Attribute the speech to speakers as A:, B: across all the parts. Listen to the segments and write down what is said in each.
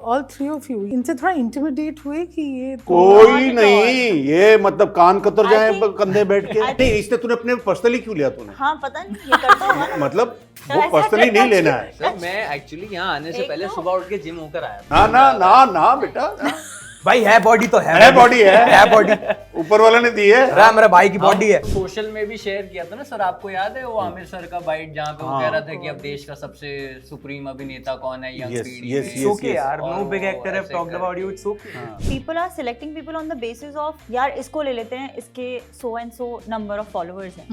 A: all three of you, इनसे थोड़ा intimidate हुए कि ये
B: कोई नहीं, ये मतलब कान कतर जाए कंधे बैठ के।
C: I think-
B: नहीं, इसने तूने अपने पर्सनली क्यों लिया तूने?
C: हाँ पता नहीं ये करता होगा ना।
B: मतलब
C: तो
B: वो
C: ऐसा
B: पर्सनली
C: करना
B: नहीं लेना है।
D: सर मैं एक्चुअली यहाँ आने से
C: एक
D: पहले
C: तो-
D: सुबह उठ के जिम होकर आया था।
B: ना ना ना ना बेटा,
E: भाई है बॉडी तो
B: है बॉडी है
E: बॉडी।
B: ऊपर वाला ने दी है।
E: रहा मेरा भाई की बॉडी है।
D: सोशल में भी शेयर किया था ना सर, आपको याद है वो आमिर सर का बाइट जहाँ पे वो कह रहा था कि अब देश का सबसे सुप्रीम अभिनेता कौन है यंग
B: Yes,
D: पीढ़ी
B: yes,
D: में।
B: yes,
E: ओके यार,
D: और
E: नो बिग
D: वो
E: एक्टर हैव
D: ऐसे
E: टॉक्ड
D: करके।
E: About you, it's okay.
C: People are selecting people on the basis of यार इसको ले लेते हैं, इसके so and so number of followers हैं।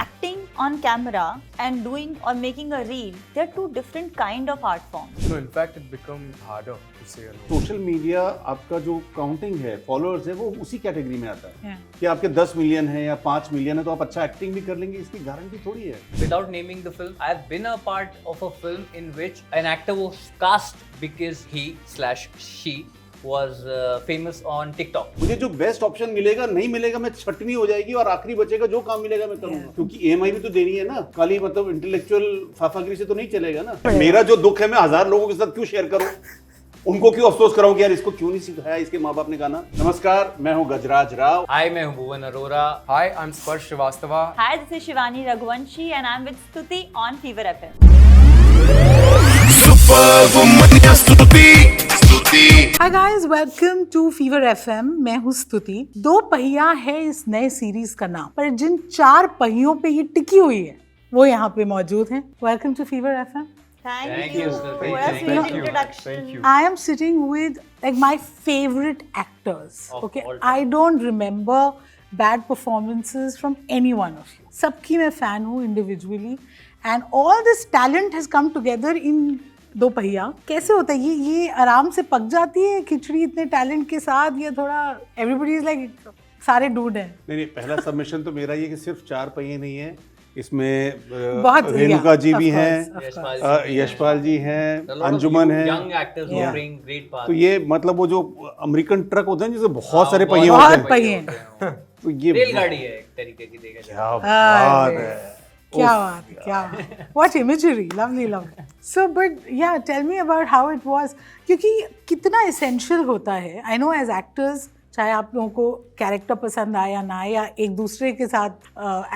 C: Acting on camera and doing or making a reel, they are two different kind of art forms.
F: No, in fact, it becomes harder to say a no.
B: Social media आपका जो counting है, followers है, वो उसी category में आता है
A: Yeah.
B: कि आपके 10 मिलियन है या 5 मिलियन है तो आप अच्छा एक्टिंग भी कर लेंगे, इसकी गारंटी थोड़ी है।
D: Without naming the film, I've been a part of a film in which an actor was cast because he/she was famous on TikTok.
B: मुझे जो बेस्ट ऑप्शन मिलेगा नहीं मिलेगा, मैं छटनी हो जाएगी और आखिरी बचेगा जो काम मिलेगा मैं करूंगा, क्योंकि EMI भी तो देनी है ना। खाली मतलब इंटेलेक्चुअल फाफागिरी से तो नहीं चलेगा ना। मेरा जो दुख है मैं 1000 लोगों के साथ क्यों शेयर करूं, उनको क्यों अफसोस कराऊं कि यार इसको क्यों नहीं सिखाया इसके माँ बाप ने गाना। नमस्कार, मैं हूं गजराज राव।
D: Hi, मैं हूँ भुवन Arora.
F: Hi, I'm Sparsh Srivastava.
C: Hi, this is Shivani Raghuvanshi and I'm with Stuti on Fever FM.
A: Hi guys, welcome to Fever FM. मैं हूँ स्तुति। दो पहिया है इस नए सीरीज का नाम, पर जिन चार पहियों पे ये टिकी हुई है वो यहाँ पे मौजूद हैं। Welcome to Fever FM.
C: Thank
D: you,
C: you.
D: Stuti.
C: What a
D: Thank
C: sweet
D: you.
C: introduction.
A: I am sitting with like my favorite actors.
D: Of
A: Okay,
D: all time.
A: I don't remember bad performances from any one of you. सबकी मैं fan हूँ individually, and all this talent has come together in दो पहिया। कैसे होता है ये आराम से पक जाती है खिचड़ी इतने टैलेंट के साथ, या थोड़ा everybody is like सारे डूड हैं?
B: नहीं, पहला सबमिशन तो मेरा ये कि सिर्फ 4 पहिए नहीं है इसमें।
A: बहुत
B: रेणुका जी
A: of
B: भी
A: course,
B: हैं,
A: of
D: यशपाल
A: course.
B: यशपाल जी हैं,
D: A lot of
B: अंजुमन है।
D: young actors who
A: Yeah.
D: bring great parts.
B: तो ये मतलब वो जो अमेरिकन ट्रक होते हैं जिसमें बहुत सारे पहिए
A: बहुत
B: होते हैं,
A: पहिए।
B: तो ये
D: रेलगाड़ी है एक तरीके की देखा जाए।
B: क्या बात है।
A: क्या बात है, क्या what imagery, lovely, lovely. So, but yeah, tell me about how it was, क्योंकि कितना essential होता है। I know as actors, चाहे आप लोगों को कैरेक्टर पसंद आए या ना आए, या एक दूसरे के साथ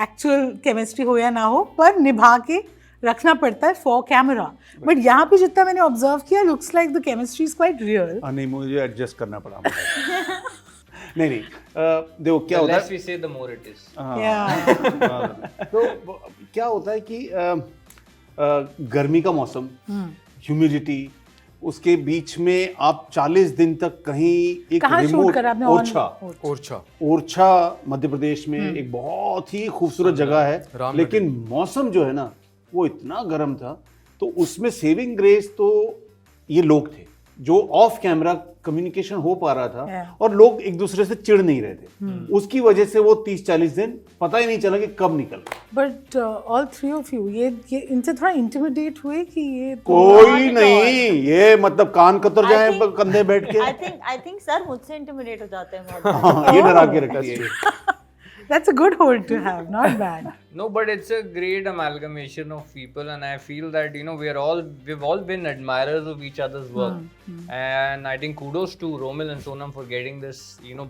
A: एक्चुअल केमिस्ट्री हो या ना हो, पर निभा के रखना पड़ता है फॉर कैमरा। बट यहाँ पे जितना मैंने ऑब्जर्व किया, looks like the chemistry is quite real.
B: नहीं, मुझे एडजस्ट करना पड़ा मुझे। नहीं, देखो क्या होता
D: Less
B: है।
D: we say, the more it is.
B: तो क्या होता है कि गर्मी का मौसम, ह्यूमिडिटी, उसके बीच में आप 40 दिन तक कहीं एक
A: कहाँ शूट
B: रिमोट
A: करा आपने?
B: ओरछा, ओरछा मध्य प्रदेश में एक बहुत ही खूबसूरत जगह है,
F: रामनगर।
B: लेकिन मौसम जो है ना वो इतना गर्म था, तो उसमें सेविंग ग्रेस तो ये लोग थे जो ऑफ कैमरा कम्युनिकेशन हो पा रहा था।
A: Yeah.
B: और लोग एक दूसरे से चिढ़ नहीं रहे थे। उसकी वजह से वो 30-40 दिन पता ही नहीं चला कि कब निकल गए।
A: But all three of you, ये इनसे थोड़ा इंटिमिडेट हुए कि ये
B: कोई नहीं, ये मतलब कान कतर
C: I
B: जाए
C: think-
B: कंधे बैठ के।
C: I think सर मुझसे इंटिमिडेट हो जाते हैं बहुत।
B: हाँ, ये डरा के रखती है।
A: That's a good hold to have, not bad.
D: No, but it's a great amalgamation of people, and I feel that we've all been admirers of each other's work, and I think kudos to Romil and Sonam for getting this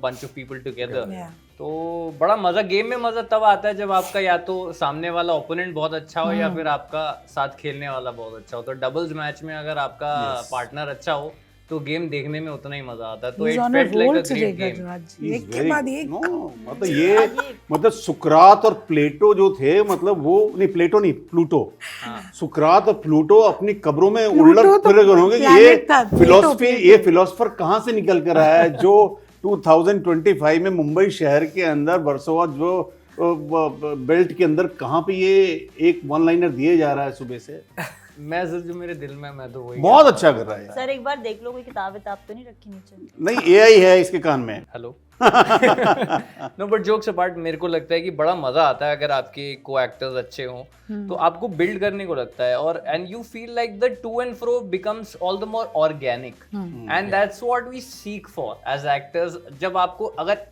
D: bunch of people together.
A: Yeah.
D: तो बड़ा मजा, game में मजा तब आता है जब आपका या तो सामने वाला ओपोनेंट बहुत अच्छा हो या फिर आपका साथ खेलने वाला बहुत अच्छा हो। तो डबल्स मैच में अगर आपका पार्टनर अच्छा हो तो गेम देखने में उतना ही मजा आता है। तो
A: He's
D: it
A: on a
D: felt like
A: roll
D: a
A: today,
D: great game.
A: Gajraj.
B: He's
A: एक के
B: very-
A: बाद एक।
B: No, मतलब ये मतलब सुकरात और प्लेटो जो थे, मतलब वो नहीं, प्लेटो नहीं, प्लूटो। सुकरात और प्लूटो अपनी कब्रों में उलट
A: तो
B: फिर होंगे। ये
A: planet था,
B: फिलोसफी,
A: प्लेटो।
B: ये फिलोसफर कहाँ से निकल कर आया है जो 2025 में मुंबई शहर के अंदर वर्सोवा जो बेल्ट के अंदर कहाँ पे ये एक वन लाइनर दिए जा रहा है सुबह से।
D: मैं सिर्फ जो मेरे दिल में, मैं तो वही
B: बहुत अच्छा कर रहा है यार।
C: सर एक बार देख लो, कोई किताब विताब तो नहीं रखी नीचे?
B: नहीं, AI है इसके कान में।
D: Hello. No but jokes apart, मेरे को लगता है कि बड़ा मजा आता है अगर आपके को एक्टर्स अच्छे हों तो आपको बिल्ड करने को लगता है, और and you feel like the to and fro becomes all the more organic, and that's what we seek for as actors. जब आपको अगर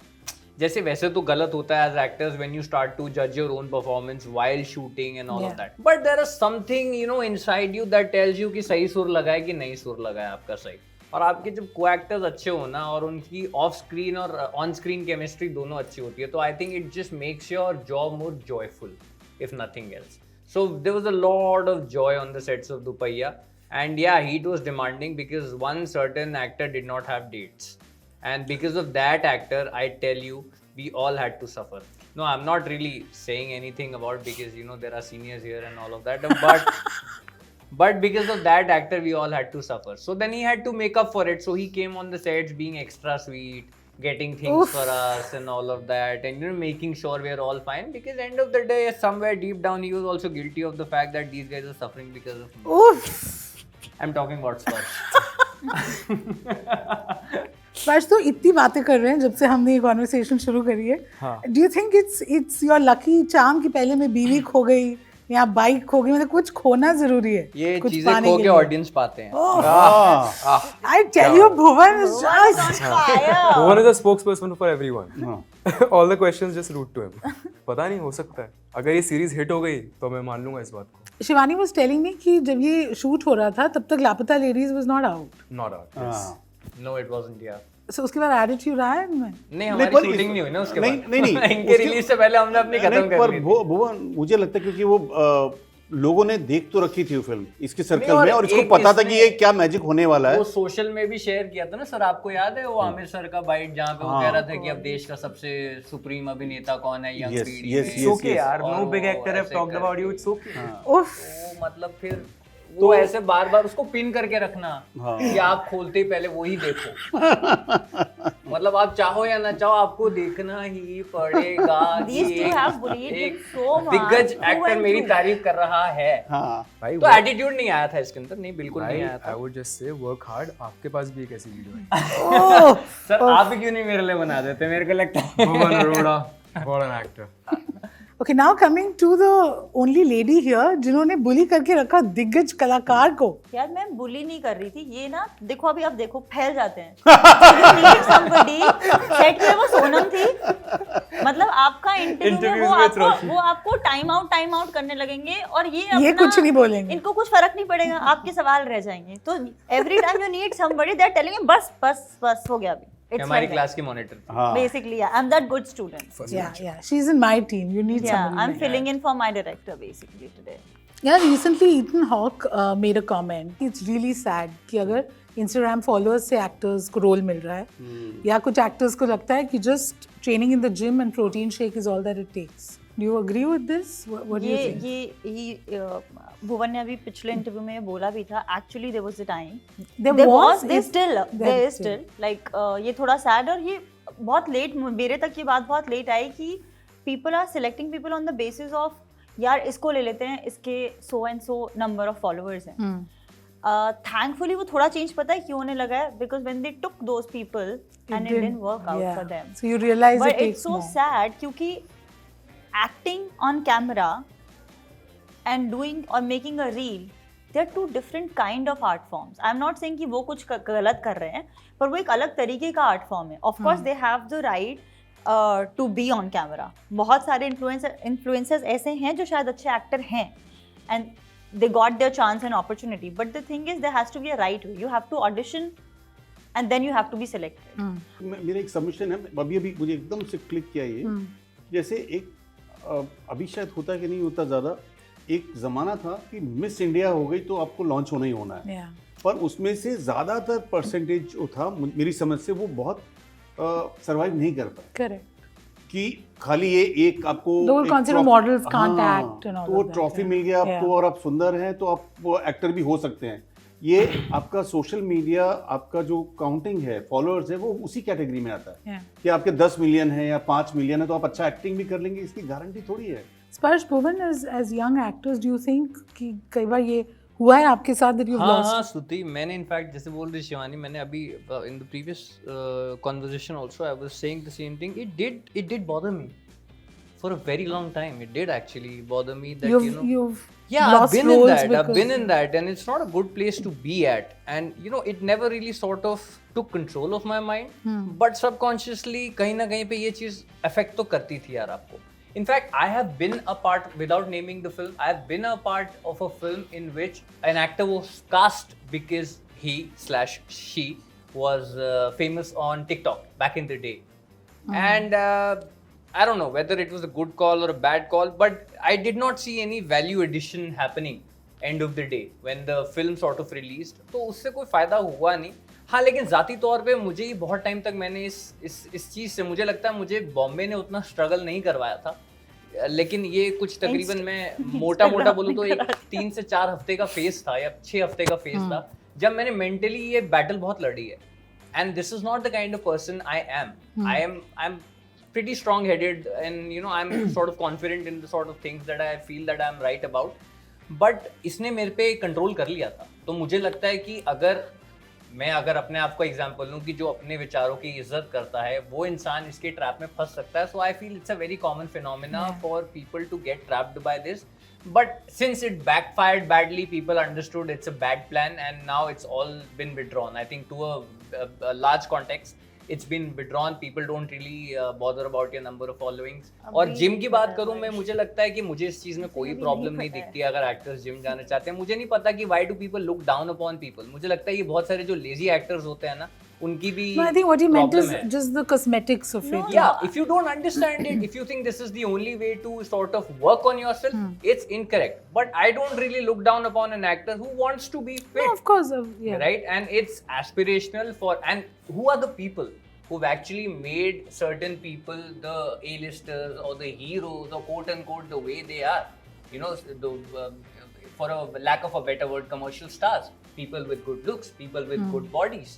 D: जैसे, वैसे तो गलत होता है as actors when you start to जज your own performance while shooting and all of that, but there is something inside you that tells you कि सही सुर लगाए कि नहीं सुर लगाए आपका सही। और आपके जब को एक्टर्स अच्छे हो ना और उनकी ऑफ स्क्रीन और ऑन स्क्रीन केमिस्ट्री दोनों अच्छी होती है तो I think it just makes your job more joyful if nothing else. So there was a lot of joy on the sets of Dupaiya, and yeah, heat was demanding because one certain actor did not have dates, and because of that actor, I tell you, we all had to suffer. No, I'm not really saying anything about because you know there are seniors here and all of that, but because of that actor, we all had to suffer. So then he had to make up for it. So he came on the sets being extra sweet, getting things for us and all of that, and you know making sure we're all fine because end of the day somewhere deep down he was also guilty of the fact that these guys are suffering because of me.
A: Oof.
D: I'm talking about Sparsh.
A: स्पर्श तो इतनी बातें कर रहे हैं जब से हमने ये कॉन्वर्सेशन शुरू करी है. Do you think it's your lucky charm कि पहले मैं बीवी खो गई या बाइक खो गई, मतलब कुछ खोना जरूरी है
D: ये
A: कुछ
D: चीजें
A: पाने
D: खो
A: के
D: के
A: लिए.
D: ऑडियंस पाते हैं.
A: I tell you, Bhuvan is just
F: Bhuvan is a spokesperson for everyone. All the questions just route to him. पता नहीं, हो सकता है अगर ये सीरीज हिट हो गई तो मैं मान लूंगा इस बात को.
A: शिवानी was telling me कि जब ये शूट हो रहा था तब तक लापता ladies was not out.
F: Not out. Yes.
D: No, it wasn't. Yeah.
A: So उसके बाद एटीट्यूड रहा है इनमें.
D: नहीं हमारी
B: पर
D: शूटिंग नहीं हुई ना उसके
B: नहीं,
D: बाद.
B: नहीं,
D: इनके
B: उसके-
D: रिलीज से पहले हमने अपनी खत्म
B: नहीं,
D: कर
B: पर
D: ली थी.
B: भुवन मुझे लगता है क्योंकि वो लोगों ने देख तो रखी थी वो फिल्म इसके सर्कल
D: और
B: में और इसको
D: एक
B: पता था
D: इसमें-
B: कि ये क्या मैजिक होने वाला है.
D: वो सोशल में भी शेयर किया था ना सर, आपको याद है वो आमिर सर का बाइट जहाँ पे वो कह रहा था कि अब देश का सबसे सुप्रीम अभिनेता कौन है यंग
B: Yes,
D: पीढ़ी
B: yes,
D: में.
B: yes.
E: It's okay, यार.
D: और
E: No big
D: वो
E: actor have
D: ऐसे
E: talked
D: करके-
E: about you. It's okay.
A: उफ.
D: वो मतलब फिर वो ऐसे बार बार उसको पिन करके रखना कि आप खोलते ही पहले वो ही देखो. मतलब आप चाहो या ना चाहो आपको देखना ही पड़ेगा.
C: These
D: कि
C: two
D: एक-
C: have bullied him
D: एक
C: so much.
D: दिग्गज
C: Through
D: एक्टर
C: and
D: मेरी
C: through.
D: तारीफ कर रहा है.
B: हाँ
E: भाई
D: तो एटीट्यूड नहीं आया था इसके अंदर. नहीं बिल्कुल नहीं आया
F: I
D: था.
F: would just say work hard. आपके पास भी एक ऐसी वीडियो है.
A: Oh.
D: सर आप ही क्यों नहीं मेरे लिए बना देते, मेरे को लगता है.
F: Bhuvan Arora, what an actor.
A: Okay, now coming to the only lady here जिन्होंने बुली करके रखा दिग्गज कलाकार को.
C: यार मैं बुली नहीं कर रही थी, ये ना देखो अभी आप देखो फैल जाते हैं. You need somebody. सेट पे वो सोनम थी, मतलब आपका इंटरव्यू में वो आपको टाइम आउट करने लगेंगे और ये अपना,
A: कुछ नहीं बोलेंगे.
C: इनको कुछ फर्क नहीं पड़ेगा, आपके सवाल रह जाएंगे. तो every time you need somebody they are telling you बस बस बस हो गया अभी.
D: हमारी क्लास की monitor.
C: Basically, yeah, I'm that good student.
A: Yeah, she's in my team. You need
C: Yeah,
A: somebody.
C: I'm
A: like
C: filling in for my director basically today.
A: Yeah, recently Ethan Hawke made a comment. It's really sad कि अगर Instagram followers से actors को role मिल रहा है या कुछ actors को लगता है कि just training in the gym and protein shake is all that it takes. Do you agree with this? What do you think?
C: ये भुवन ने अभी पिछले इंटरव्यू में बोला भी था. Actually, there was a time.
A: There was,
C: there
A: is-
C: still,
A: there
C: there
A: is
C: is still. Like ये थोड़ा sad और ये बहुत लेट, मेरे तक ये बात बहुत लेट आई कि people are selecting people on the basis of यार इसको ले लेते हैं, इसके so and so number of followers हैं. Thankfully वो थोड़ा चेंज पता है क्यों होने लगा है, because when they took those people and it didn't work out
A: yeah.
C: for them.
A: So you realize
C: But
A: it takes
C: it's so
A: more.
C: sad क्योंकि acting on camera and doing or making a reel, they are two different kind of art forms. I'm not saying कि वो कुछ गलत कर रहे हैं, पर वो एक अलग तरीके का art form है. Of course they have the right to be on camera. बहुत सारे influencers ऐसे हैं जो शायद अच्छे actor हैं and they got their chance and opportunity. But the thing is there has to be a right way. You have to audition and then you have to be selected.
B: मेरा एक submission है, अभी मुझे एकदम से click किया ये. जैसे एक अभी शायद होता है कि नहीं होता ज़्यादा, एक ज़माना था कि मिस इंडिया हो गई तो आपको लॉन्च होना ही होना है.
A: Yeah.
B: पर उसमें से ज़्यादातर परसेंटेज जो था मेरी समझ से वो बहुत सरवाइव नहीं कर पाए.
A: Correct.
B: कि खाली ये एक आपको
A: Those
B: एक
A: consider
B: trophy-
A: models can't
B: हाँ,
A: act and all
B: तो वो
A: of that,
B: ट्रॉफी
A: yeah.
B: मिल गया आपको
A: Yeah.
B: और आप सुंदर हैं तो आप वो एक्टर भी हो सकते हैं. ये आपका सोशल मीडिया, आपका जो काउंटिंग है, फॉलोअर्स है, वो उसी कैटेगरी में आता है.
A: Yeah.
B: कि आपके 10 मिलियन है या 5 मिलियन है तो आप अच्छा एक्टिंग भी कर लेंगे, इसकी गारंटी थोड़ी है.
A: Sparsh, Bhuvan, as young actors, do you think कि कई बार ये हुआ है आपके साथ that you've
D: हाँ
A: lost?
D: हाँ स्तुति, मैंने इनफैक्ट जैसे बोल रही शिवानी, मैंने अभी in the previous conversation also I was saying the same thing. It did bother me for a very long time. It did actually bother me that
A: You've
D: yeah, I've
A: lost
D: been in
A: roles
D: that. I've
A: because-
D: been in that, and it's not a good place to be at. And it never really sort of took control of my mind. But subconsciously, कहीं ना कहीं पे ये चीज affect तो करती थी यार आपको. In fact, I have been a part, without naming the film, I have been a part of a film in which an actor was cast because he/she was famous on TikTok back in the day, and I don't know whether it was a good call or a bad call, but I did not see any value addition happening end of the day when the film sort of released. तो उससे कोई फायदा हुआ नहीं. हाँ, लेकिन ज़ाती तौर पे मुझे ही बहुत टाइम तक मैंने इस चीज़ से, मुझे लगता है मुझे बॉम्बे ने उतना स्ट्रगल नहीं करवाया था, लेकिन ये कुछ तकरीबन मैं मोटा बोलूँ तो एक 3 से 4 हफ्ते का फेज था या 6 हफ्ते का फेज था जब मैंने मेंटली ये बैटल बहुत लड़ी है. And this is not the kind of person I am pretty strong headed, and you know I'm sort of confident in the sort of things that I feel that I'm right about, but इसने मेरे पे control कर लिया था. तो मुझे लगता है कि अगर अपने आप को एग्जांपल लूं कि जो अपने विचारों की इज्जत करता है वो इंसान इसके ट्रैप में फंस सकता है. So I feel it's a very common phenomena for people to get trapped by this, but since it backfired badly, people understood it's a bad plan, and now it's all been withdrawn. I think to a large context it's been withdrawn. People don't really bother about your number of followings. और gym की बात करूं मैं, मुझे लगता है कि मुझे इस चीज में कोई प्रॉब्लम नहीं दिखती है अगर एक्टर्स जिम जाना चाहते हैं. मुझे नहीं पता कि why do people look down upon people. मुझे लगता है ये बहुत सारे जो लेजी एक्टर्स होते हैं ना, उनकी भी
A: No, I think what he meant is
D: problem है.
A: just the cosmetics of it.
D: Yeah, if you don't understand it, if you think this is the only way to sort of work on yourself, it's incorrect. But I don't really look down upon an actor who wants to be fit.
A: No, of course, yeah.
D: Right? And it's aspirational for, and who are the people who've actually made certain people the A-listers or the heroes or quote unquote the way they are? You know, for a lack of a better word, commercial stars, people with good looks, people with good bodies.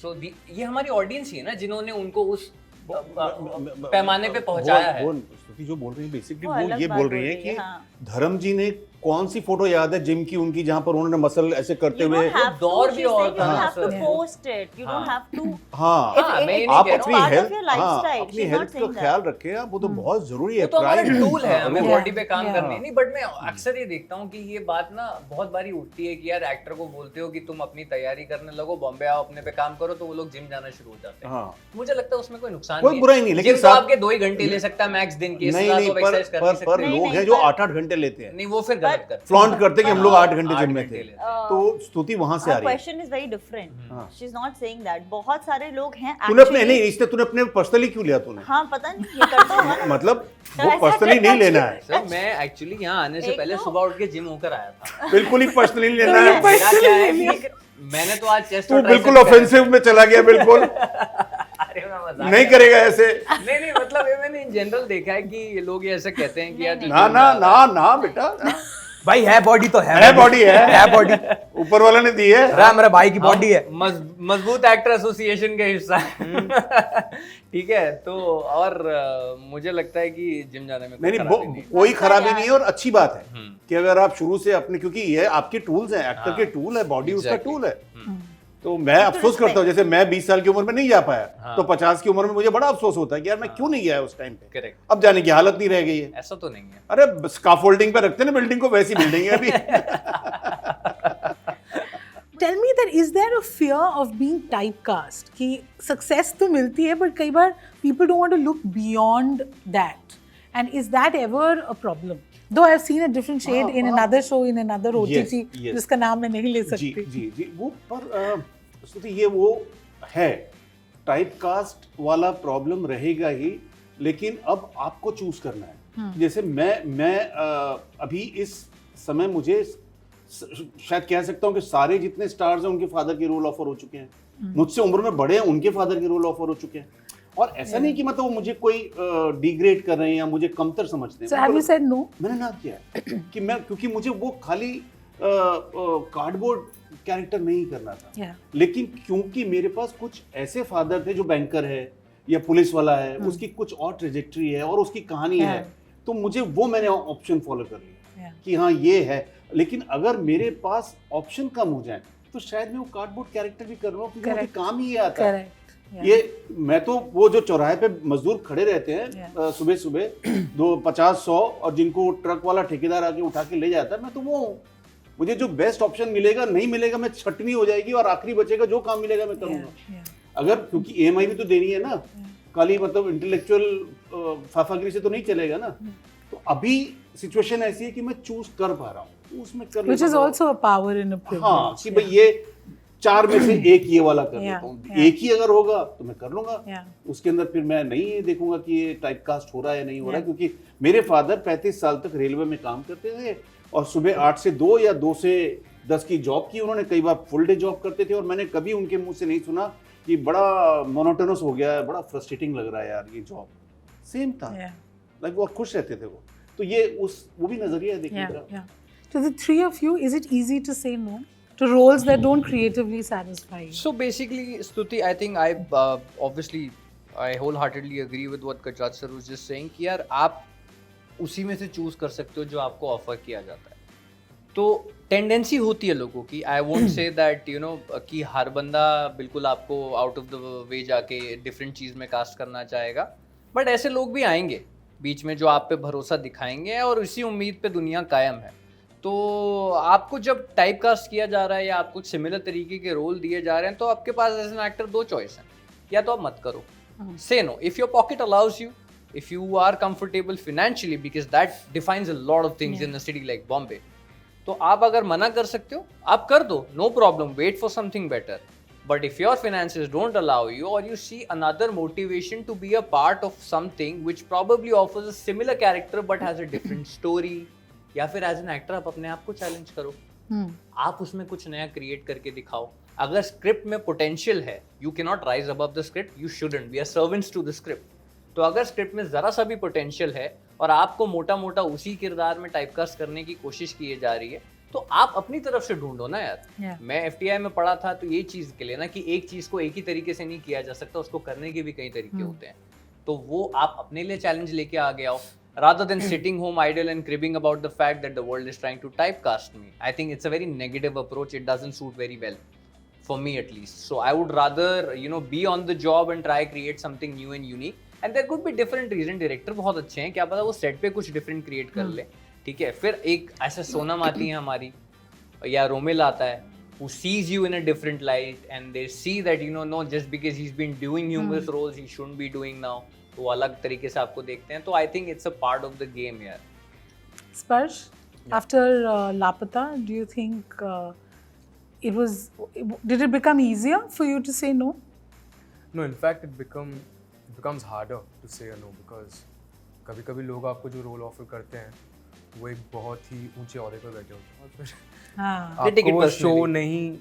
D: So ये हमारी audience ही है ना जिन्होंने उनको उस पैमाने पे पहुंचाया है.
B: स्तुति जो बोल रही है बेसिकली
C: वो
B: वो
C: अलग
B: ये
C: बात
B: बोल
C: बोल
B: रही है
C: रही है,
B: कि
C: हाँ.
B: धर्म जी ने कौन सी फोटो याद है जिम की उनकी जहां पर उन्होंने मसल ऐसे करते हुए
D: दौर भी और था
C: You
D: ना,
C: have to
D: sir.
C: post it. You don't have to.
B: हाँ
D: हाँ, मैं ये नहीं
B: आप
D: कह रहा
B: अपनी
C: part of
B: health
C: your lifestyle.
B: अपनी
C: She's not
B: हेल्थ का
C: saying that.
B: ख्याल रखें आप, वो तो बहुत जरूरी है.
D: वो तो हमारा
B: Pride-
D: टूल है, हमें
A: Yeah.
D: बॉडी पे काम
A: Yeah.
D: करने नहीं. बट मैं अक्सर ये देखता हूँ कि ये बात ना बहुत बारी उठती है कि यार एक्टर को बोलते हो कि तुम अपनी तैयारी करने लगो, बॉम्बे आओ, अपने पे काम करो, तो वो लोग जिम जाना शुरू हो जाते हैं.
B: हाँ.
D: मुझे लगता है उसमें कोई नुकसान
B: कोई बुराई नहीं, लेकिन
D: जिम तो
B: साथ-
D: आपके 2 ही घंटे ले सकता है मैक्स दिन के,
B: नहीं
D: इसके
B: नहीं
D: बाद
B: पर
D: एक्सरसाइज कर नहीं
B: पर
D: सकते.
B: लोग
C: नहीं,
B: हैं जो
C: पर-
B: 8-8 घंटे लेते हैं,
D: नहीं, वो फिर गलत करते हैं.
B: फ्लॉन्ट करते हैं कि हम लोग 8 घंटे
D: 8
B: जिम में
D: घंटे
B: थे.
D: लेते हैं.
B: तो स्तुति वहां से आ
C: Her
B: रही है.
C: question is very different.
B: हाँ.
C: She's not saying that. बहुत सारे लोग हैं
B: तूने अपने
C: actually-
B: नहीं इसने तूने अपने पर्सनली क्यों लिया तूने?
C: हाँ, पता नहीं ये करता होगा ना.
B: मतलब
C: तो
B: वो
C: ऐसा
B: पर्सनली
C: करना
B: नहीं लेना है,
D: सर मैं एक्चुअली यहाँ आने से
C: एक
D: पहले
C: तो-
D: सुबह उठ के जिम होकर आया था.
B: बिल्कुल ही पर्सनली लेना है.
D: मेरा क्या है कि मैंने तो आज चेस्ट
B: तू बिल्कुल ऑफेंसिव में चला गया. बिल्कुल
D: अरे मैं मजाक
B: नहीं
D: कर
B: करेगा ऐसे.
D: नहीं मतलब ये मैंने इन जनरल देखा है कि लोग ये ऐसे कहते हैं कि यार तू
B: ना
D: जिम
B: ना
D: जा रहा
B: ना
D: है.
B: ना बेटा,
E: भाई है बॉडी तो
B: है बॉडी है
E: बॉडी.
B: ऊपर वाला ने दी है.
E: रहा मेरा भाई की बॉडी है.
D: मजबूत एक्टर एसोसिएशन का हिस्सा है. ठीक है, तो और मुझे लगता है कि जिम जाने में कोई
B: नहीं
D: खराबी नहीं है.
B: कोई खराबी नहीं है और अच्छी बात है कि अगर आप शुरू से अपने, क्योंकि ये आपके टूल्स हैं, एक्टर के टूल है, बॉडी उसका
D: Exactly.
B: टूल है. तो मैं अफसोस करता हूँ, जैसे मैं 20 साल की उम्र में नहीं जा पाया, तो 50 की उम्र में मुझे बड़ा अफसोस होता है कि यार मैं क्यों नहीं गया उस टाइम पे.
D: Correct.
B: अब जाने की हालत नहीं रह गई है.
D: ऐसा तो नहीं है.
B: अरे स्काफोल्डिंग पे रखते हैं ना बिल्डिंग को, वैसी बिल्डिंग है अभी.
A: Tell me that is there a fear of being typecast कि success तो मिलती है but कई बार people don't want to look beyond that, and is that ever a problem? Though I've seen a different shade in another show, in another OTT,
B: yes.
A: जिसका नाम मैं नहीं ले
B: जी
A: सकती.
B: जी जी वो पर स्तुति ये वो है, टाइपकास्ट वाला प्रॉब्लम रहेगा ही, लेकिन अब आपको चूज करना है. जैसे मैं अभी इस समय मुझे शायद कह सकता हूँ कि सारे जितने स्टार्स हैं उनके फादर के रोल ऑफर हो चुके हैं, मुझसे उम्र में बड़े हैं उनके फादर के रोल ऑफर हो चुके हैं. और ऐसा नहीं कि मतलब वो मुझे कोई डिग्रेड कर रहे हैं या मुझे कमतर समझते हैं.
A: So have you said no?
B: मैंने ना किया है कि मैं, क्योंकि मुझे वो खाली कार्डबोर्ड कैरेक्टर नहीं करना था.
A: Yeah.
B: लेकिन क्योंकि मेरे पास कुछ ऐसे फादर थे जो बैंकर है या पुलिस वाला है, उसकी कुछ और ट्रेजेक्ट्री है और उसकी कहानी है, तो मुझे वो मैंने ऑप्शन फॉलो कर लिया कि हाँ ये है. लेकिन अगर मेरे पास ऑप्शन कम हो जाए तो शायद मैं वो कार्डबोर्ड कैरेक्टर भी कर रहा हूँ, क्योंकि मुझे काम ही ये आता है.
A: Correct. Yeah.
B: ये मैं तो वो जो चौराहे पे मजदूर खड़े रहते हैं सुबह सुबह 50-100 और जिनको ट्रक वाला ठेकेदार आके उठा के ले जाता है, मैं तो वो हूँ. मुझे जो बेस्ट ऑप्शन मिलेगा नहीं मिलेगा, मैं छटनी हो जाएगी और आखिरी बचेगा जो काम मिलेगा मैं करूँगा. अगर क्योंकि EMI भी तो देनी है ना, खाली मतलब इंटेलेक्चुअल फाफागिरी से तो नहीं चलेगा ना. तो अभी सिचुएशन ऐसी है कि मैं चूज कर पा रहा हूँ, उसमें कर
A: Which is also a power and a privilege.
B: हाँ कि भाई ये 4 में से एक ये वाला कर
A: Yeah,
B: लेता हूँ,
A: yeah.
B: एक ही अगर होगा तो मैं कर लूंगा।
A: Yeah.
B: उसके अंदर फिर मैं नहीं देखूंगा कि ये टाइपकास्ट हो रहा है या नहीं हो रहा है, क्योंकि मेरे फादर 35 साल तक रेलवे में काम करते थे और सुबह 8 से 2 या 2 से 10 की जॉब की उन्होंने, कई बार फुल डे जॉब करते थे, और मैंने कभी उनके मुंह से नहीं सुना कि बड़ा मोनोटोनस हो गया है, बड़ा फ्रस्ट्रेटिंग लग रहा है यार ये जॉब। सेम था,
A: Yeah.
B: लाइक वो खुश रहते थे वो। तो ये वो भी नजरिया है देखने
A: Yeah,
B: का।
A: yeah. To the three of you, is it easy to say no to roles that don't creatively satisfy you?
D: So basically, Stuti, I think I obviously I wholeheartedly agree with what Kajrat sir was just saying कि यार आप उसी में से choose कर सकते हो जो आपको ऑफर किया जाता है। तो टेंडेंसी होती है लोगों की, I won't say that you know कि हर बंदा बिल्कुल आपको आउट ऑफ द वे जाके डिफरेंट चीज़ में कास्ट करना चाहेगा, बट ऐसे लोग भी आएंगे बीच में जो आप पे भरोसा दिखाएंगे और इसी उम्मीद पे दुनिया कायम है। तो आपको जब टाइप कास्ट किया जा रहा है या आपको सिमिलर तरीके के रोल दिए जा रहे हैं तो आपके पास एज एन एक्टर 2 चॉइस हैं, या तो आप मत करो, से know if your pocket allows you, if you are comfortable financially, because that defines a lot of things in a city like Bombay. तो आप अगर मना कर सकते हो आप कर दो, no problem, wait for something better. But if your finances don't allow you, or you see another motivation to be a part of something which probably offers a similar character but has a different story, या फिर as an actor आप अपने आप को challenge करो, आप उसमें कुछ नया क्रिएट करके दिखाओ। अगर स्क्रिप्ट में पोटेंशियल है, you can not rise above the script, you shouldn't, we are servants to the script. तो अगर स्क्रिप्ट में ज़रा सा भी पोटेंशियल है और आपको मोटा मोटा उसी किरदार में टाइपकास्ट करने की कोशिश की जा रही है, तो आप अपनी तरफ से ढूंढो ना यार।
A: Yeah.
D: मैं FTI में पढ़ा था तो ये चीज़ के लिए ना कि एक चीज़ को एक ही तरीके से नहीं किया जा सकता, उसको करने के भी कई तरीके होते हैं। तो वो आप अपने लिए चैलेंज लेके आ गए हो, rather than sitting home idle and cribbing about the fact that the world is trying to typecast me. I think it's a very negative approach. It doesn't suit very well, for me at least. So I would rather, you know, be on the job and try create something new and unique. And there could be different reason. Director बहुत अच्छे हैं, क्या पता वो set पे कुछ different create कर ले, ठीक है। फिर एक ऐसे सोनम आती है हमारी, या रोमिल आता है, who sees you in a different light and they see that, you know, no, just because he's been doing humorous roles he shouldn't be doing now. तो वो अलग तरीके से आपको देखते हैं। तो I think it's a part of the game यार।
A: Sparsh, after Lapata, do you think did it become easier for you to say no?
F: No, in fact, it becomes harder to say a no, because कभी-कभी लोग आपको जो role offer करते हैं वो एक बहुत ही ऊंचे ओहदे पर बैठे होते हैं और फिर
A: हाँ,
D: They take it
F: आपको शो
D: personally.
F: नहीं,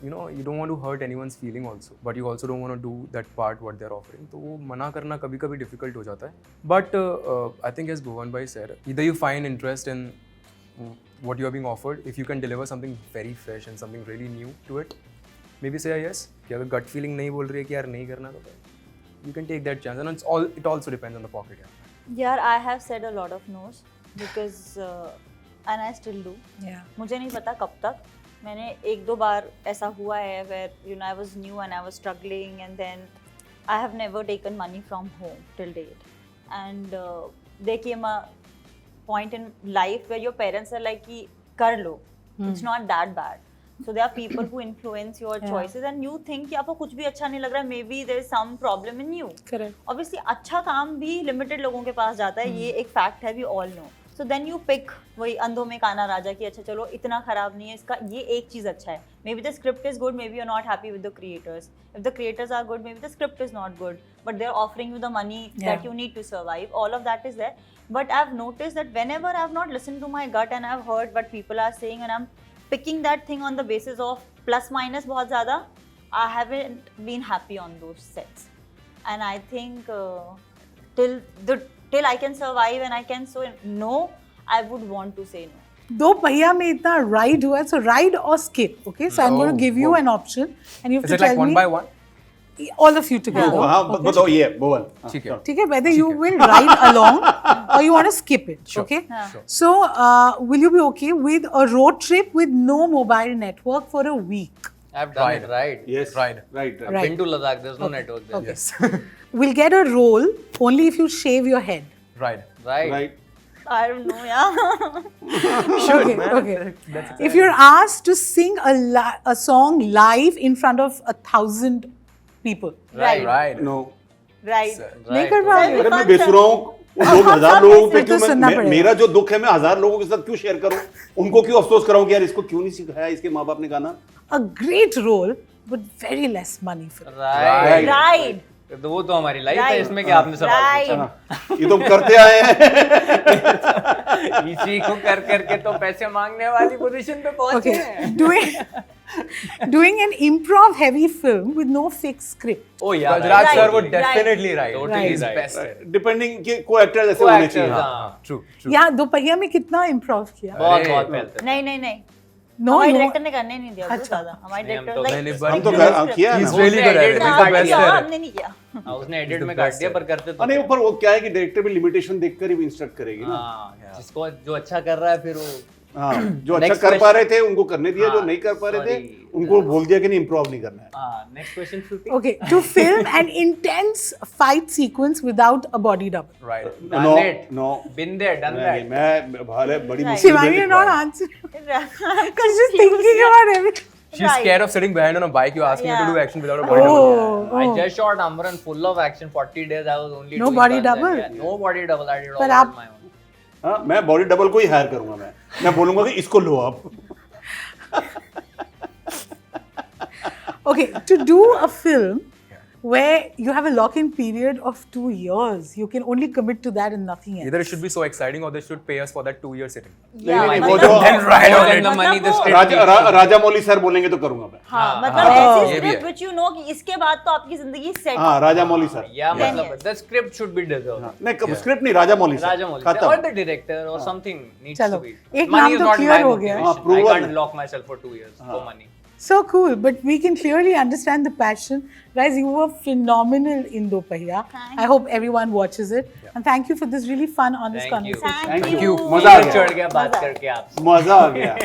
F: you know, you don't want to hurt anyone's feeling also, but you also don't want to do that part what they're offering. तो वो मना करना कभी-कभी difficult हो जाता है. But I think as Bhuvan bhai said, either you find interest in what you are being offered, if you can deliver something very fresh and something really new to it, maybe say yes. कि अगर gut feeling नहीं बोल रही है कि यार नहीं करना तो you can take that chance, and it also depends on the pocket.
C: यार I have said a lot of no's because and I still do.
A: yeah.
C: मुझे नहीं पता कब तक, मैंने 1-2 बार ऐसा हुआ है where you know I was new and I was struggling and then I have never taken money from home till date. And there came a point in life where your parents are like कि कर लो, it's not that bad. So there are people who influence your choices and you think कि आपको कुछ भी अच्छा नहीं लग रहा है, maybe there is some problem in you.
A: Correct.
C: Obviously अच्छा काम भी limited लोगों के पास जाता है, ये एक fact है, we all know. So then you pick वही अंधों में काना राजा कि अच्छा चलो इतना खराब नहीं है इसका, ये एक चीज़ अच्छा है. Maybe the script is good, maybe you're not happy with the creators. If the creators are good, maybe the script is not good, but they're offering you the money that you need to survive. All of that is there. But I've noticed that whenever I've not listened to my gut and I've heard what people are saying and I'm picking that thing on the basis of plus minus बहुत ज़्यादा, I haven't been happy on those sets. And I think till I can survive and I can say no, I would want to say no.
A: दो पहिया में इतना ride हुआ है, so ride or skip, okay? So I'm going to give you an option and you have
F: Is
A: to
F: it like
A: tell
F: one
A: me
F: by one?
A: all of you together.
B: हाँ
A: okay?
B: बताओ ये भुवन।
F: ठीक है.
A: ठीक है, whether you will ride along or you want to skip it, okay?
F: Sure.
A: So will you be okay with a road trip with no mobile network for a week?
D: I've done it, right?
B: Yes.
F: Right.
B: Right.
D: I've been to Ladakh, there's no network there.
A: Okay.
F: Yes.
A: We'll get a role only if you shave your head.
F: Right.
D: Right.
B: Right.
C: I don't know, yeah.
A: Okay. If you're asked to sing a song live in front of 1,000 people,
C: Right.
F: Right.
B: No.
C: Right.
A: नहीं कर
D: Right.
A: पाओगे?
B: अरे मैं बेसुरा हूँ, वो लोग हजार लोगों पे
A: फिर तो
B: क्यों
A: सुनना पड़ेगा।
B: मेरा जो दुख है मैं हजार लोगों के साथ क्यों शेयर करूं, उनको क्यों अफसोस कराऊं कि यार इसको क्यों नहीं सिखाया इसके माँ बाप ने गाना।
A: A great role, but very less money for it.
D: Right
C: Right.
D: तो वो तो हमारी लाइफ है, इसमें क्या आपने सवाल
C: Right.
D: पूछा?
B: ये तो हम करते आए हैं।
D: इसी को कर करके तो पैसे मांगने वाली पोजीशन पे पहुंचे
A: Okay,
D: हैं।
A: doing an improv heavy film with no fixed script.
D: ओ यार
E: Raj
C: Right,
E: sir would
C: right.
E: definitely right.
D: Totally
A: Right.
D: right.
E: Best.
B: Depending कि को एक्टर जैसे होने चाहिए।
D: हाँ,
E: True. True.
A: यहाँ दोपहिया में कितना improv किया?
D: बहुत बहुत पहले
C: नहीं नहीं नहीं
A: No,
C: हमारे
A: no.
C: डायरेक्टर ने करने नहीं दिया बहुत ज्यादा हमारे
D: नहीं, हम
C: डायरेक्टर
D: तो-
E: नहीं, नहीं,
B: हम
E: but
B: तो किया है
E: he's
B: ना।
E: really good at it.
D: उसने
E: He's the
D: edit
E: best
D: किया,
E: at it.
C: हमने नहीं किया
D: हाँ, उसने एडिट
E: the
D: में काट
E: best
D: दिया
E: है।
D: पर करते तो
B: नहीं ऊपर वो क्या है कि डायरेक्टर भी लिमिटेशन देखकर ही इंस्ट्रक्ट करेगी ना।
D: हाँ, जिसको जो अच्छा कर रहा है फिर वो
B: हाँ, जो अच्छा
D: Next
B: कर पा
D: question.
B: रहे थे उनको करने दिया, जो
D: हाँ,
B: नहीं कर पा रहे थे
D: sorry.
B: उनको बोल दिया कि नहीं इम्प्रोव नहीं करना है।
D: Next question Shruti
A: Okay, to film an intense fight sequence without a body double.
E: Right.
B: No
D: Done it.
B: No
D: Been there, done
B: नहीं,
D: that.
B: मैं भाले बड़ी
C: Right.
B: मुश्किल
A: Shivani,
B: से
A: you're not
B: लिखवाया।
A: answering. Because she's thinking about everything.
E: She's
C: Right.
E: scared of sitting behind on a bike. You're asking her to
C: Yeah.
E: do action without a body double.
A: Oh,
D: I
A: oh.
D: just shot Amran full of action. 40 days I was only
A: No
D: doing
A: body
D: guns and
A: double?
D: yeah, no body double. I did all
A: पर
D: on
A: आप-
D: my own.
B: हाँ, मैं body double को ही higher करूंगा। मैं बोलूंगा कि इसको लो आप।
A: Okay, to do a film where you have a lock-in period of 2 years, you can only commit to that and nothing else.
E: Either it should be so exciting or they should pay us for that 2-year sitting.
B: नहीं, नहीं, वो
C: मतलब-
B: जो
E: Then right
D: More
E: on
D: than
E: it.
D: the money, the
C: मतलब
D: script
B: Raja
D: is-
B: Rajamouli sir बोलेंगे तो करूंगा मैं।
C: हाँ
D: हाँ,
C: मतलब
E: हाँ,
C: ऐसी
E: ये भी
C: स्क्रिप्ट
E: है।
C: व्हिच यू नो कि इसके बाद तो आपकी जिंदगी सेट
B: हाँ, राजा मौली सर।
D: या
C: Then
D: मतलब
C: yes.
D: the script should be deserved.
B: नहीं, स्क्रिप्ट नहीं, राजा मौली सर।
D: Raja Moli
B: खत्म।
D: or the director or something needs
A: चलो,
D: to be.
A: एक
D: Money
A: नाम
D: is
A: तो
D: not
A: clear
D: my
A: हो गया।
B: हाँ,
D: motivation. I
B: proven
D: can't
B: है।
D: lock myself for 2 years for money.
A: So cool, but we can clearly understand the passion. Guys, you were phenomenal in Dopahiya.
C: Thank
A: I hope everyone watches it. And thank you for this really fun, honest
D: Thank you.
A: conversation.
C: Thank
B: Thank
C: you
B: you. मजा आ
D: चढ़
B: गया।
D: गया बात करके आपसे.
B: मजा आ गया।